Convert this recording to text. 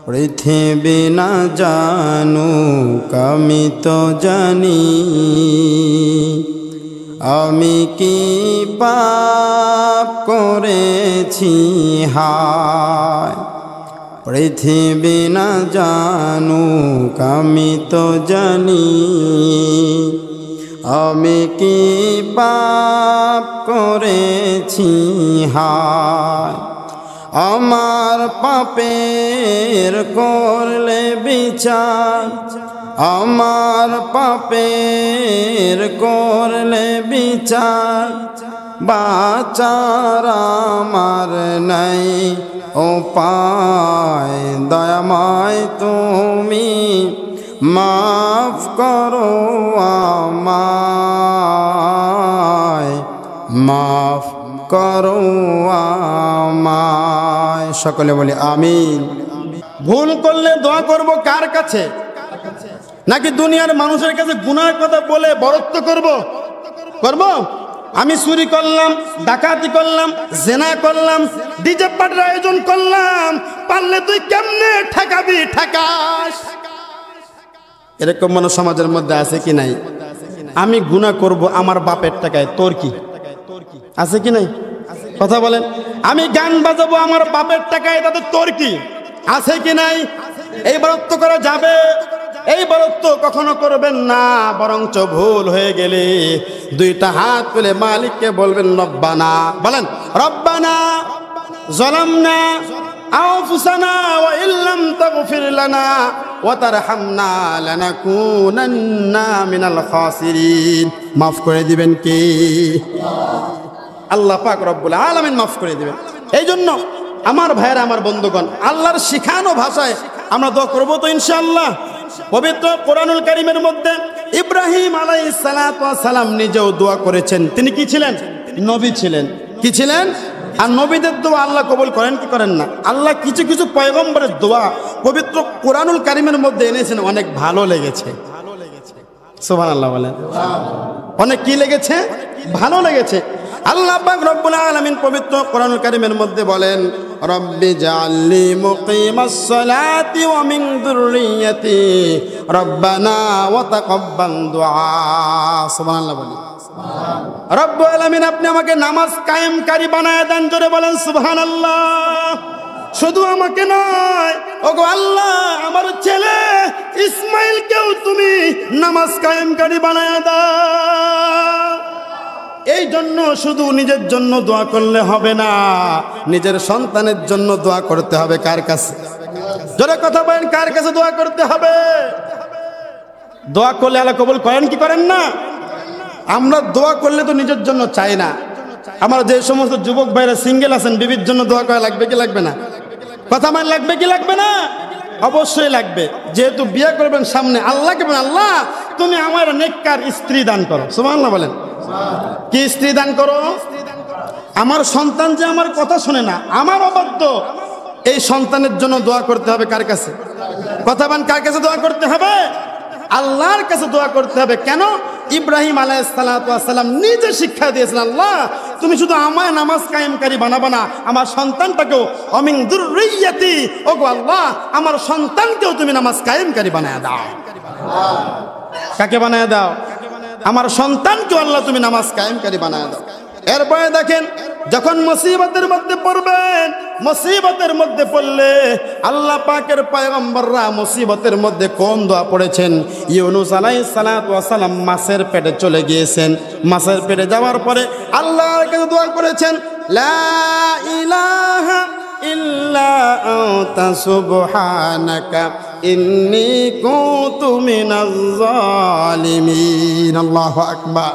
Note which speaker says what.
Speaker 1: পৃথিবী না জানুক আমি তো জানি, আমি কি পাপ করেছি হায়। পৃথিবী না জানুক আমি তো জানি, আমি কি পাপ করেছি হায়। আমার পাপের করলে বিচার, আমার পাপের করলে বিচার, বাঁচার আমার নাই উপায়। দয়াময় তুমি মাফ করো আমায়, মাফ করো আমায়। সকলে বলি আমিন। ভুল করলে দোয়া করব কার কাছে? নাকি দুনিয়ার মানুষের কাছে গুনাহের কথা বলে বরত্ব করব? আমি চুরি করলাম, ডাকাতি করলাম, জেনা করলাম, ডিজে পার্টির আয়োজন করলাম, পারলে তুই কেমনে ঠেকাবি ঠেকাস। এরকম মানুষ সমাজের মধ্যে আছে কি নাই? আমি গুনাহ করব আমার বাপের টাকায়, তোর কি? আছে কি নাই? কথা বলেন। আমি গান বাজাবো আমার বাপের টাকায়, তাতে তোর কি? আছে কি নাই? এই বরত্ব করা যাবে? এই বরত্ব কখনো করবেন না। বরঞ্চ ভুল হয়ে গেলে দুইটা হাত তুলে মালিককে বলবেন রব্বানা। বলেন রব্বানা যালামনা আনফুসানা ওয়া ইল্লাম তাগফির লানা ওয়া তারহামনা লানাকুনান্না মিনাল খাসিরিন। মাফ করে দিবেন কি? আল্লাহ পাক রব্বুল আলামিন মাফ করে দিবেন। এই জন্য আমার ভাইয়েরা, আমার বন্ধুগণ, আল্লাহর শিখানো ভাষায় আমরা দোয়া করবো তো ইনশাআল্লাহ। পবিত্র কোরআনুল কারীমের মধ্যে ইব্রাহিম আলাইহিস সালাতু ওয়াস সালাম নিজেও দোয়া করেছেন। তিনি কি ছিলেন? নবী ছিলেন। কি ছিলেন? আর নবীদের দোয়া আল্লাহ কবুল করেন কি করেন না? আল্লাহ কিছু কিছু পয়গম্বরের দোয়া পবিত্র কোরআনুল কারীমের মধ্যে এনেছেন, অনেক ভালো লেগেছে। সুবহানাল্লাহ বলেন। অনেক কি লেগেছে? ভালো লেগেছে। আল্লাহ পাক রব্বুল আলামিন পবিত্র কোরআনুল কারীমের মধ্যে বলেন, রব্বি জাআলনি মুকিমাস সালাতি ওয়া মিন যুররিয়্যাতি রব্বানা ওয়া তাকাব্বাল দুআ। সুবহানাল্লাহ বলেন। রব্বুল আলামিন আপনি আমাকে নামাজ কায়েমকারী বানায় দেন। জোরে বলেন সুবহানাল্লাহ। শুধু আমাকে নয়, ওগো আল্লাহ, আমার ছেলে ইসমাইলকেও তুমি নামাজ কায়েমকারী বানায় দাও। এই জন্য শুধু নিজের জন্য দোয়া করলে হবে না, নিজের সন্তানের জন্য দোয়া করতে হবে। কার কাছে? জোরে কথা বলেন, কার কাছে দোয়া করতে হবে? দোয়া করলে আল্লাহ কবুল করেন কি করেন না? আমরা দোয়া করলে তো নিজের জন্য চাই না। আমার যে সমস্ত যুবক ভাইরা সিঙ্গেল আছেন, বিবির জন্য দোয়া করা লাগবে কি লাগবে না? কথা মান লাগবে কি লাগবে না? অবশ্যই লাগবে। যেহেতু বিয়ে করবেন সামনে, আল্লাহকে বলেন, আল্লাহ তুমি আমার নেককার স্ত্রী দান করো। সুবহানাল্লাহ বলেন। কি স্ত্রী দান করো? আমার সন্তান যে আমার কথা শোনে না, আমার অবাধ্য, এই সন্তানের জন্য দোয়া করতে হবে। কার কাছে? কথা বলেন, কার কাছে দোয়া করতে হবে? আল্লাহর কাছে দোয়া করতে হবে। কেন? ইব্রাহিম আলাইহিস সালাতু ওয়াস সালাম নিজে শিক্ষা দিয়েছেন, আল্লাহ তুমি শুধু আমার নামাজ কায়েমকারী বানাবা না, আমার সন্তানটাকেও অমিন যুররিয়্যাতি, ওগো আল্লাহ আমার সন্তানকেও তুমি নামাজ কায়েমকারী বানায় দাও। কাকে বানায় দাও? আমার সন্তানকেও আল্লাহ তুমি নামাজ কায়েমকারী বানায় দাও। এরপরে দেখেন, যখন মুসিবতের মধ্যে পড়বেন, মুসিবতের মধ্যে পড়লে আল্লাহ পাকের পয়গম্বররা মুসিবতের মধ্যে কোন দোয়া পড়েছেন? ইউনূস আলাইহিস সালাতু ওয়াস সালাম মাছের পেটে চলে গিয়েছেন। মাছের পেটে যাওয়ার পরে আল্লাহর কাছে দোয়া করেছেন, লা ইলাহা ইল্লা আনতা সুবহানাকা ইন্নী কুনতু মিনাজ জালিমিন। আল্লাহু আকবার।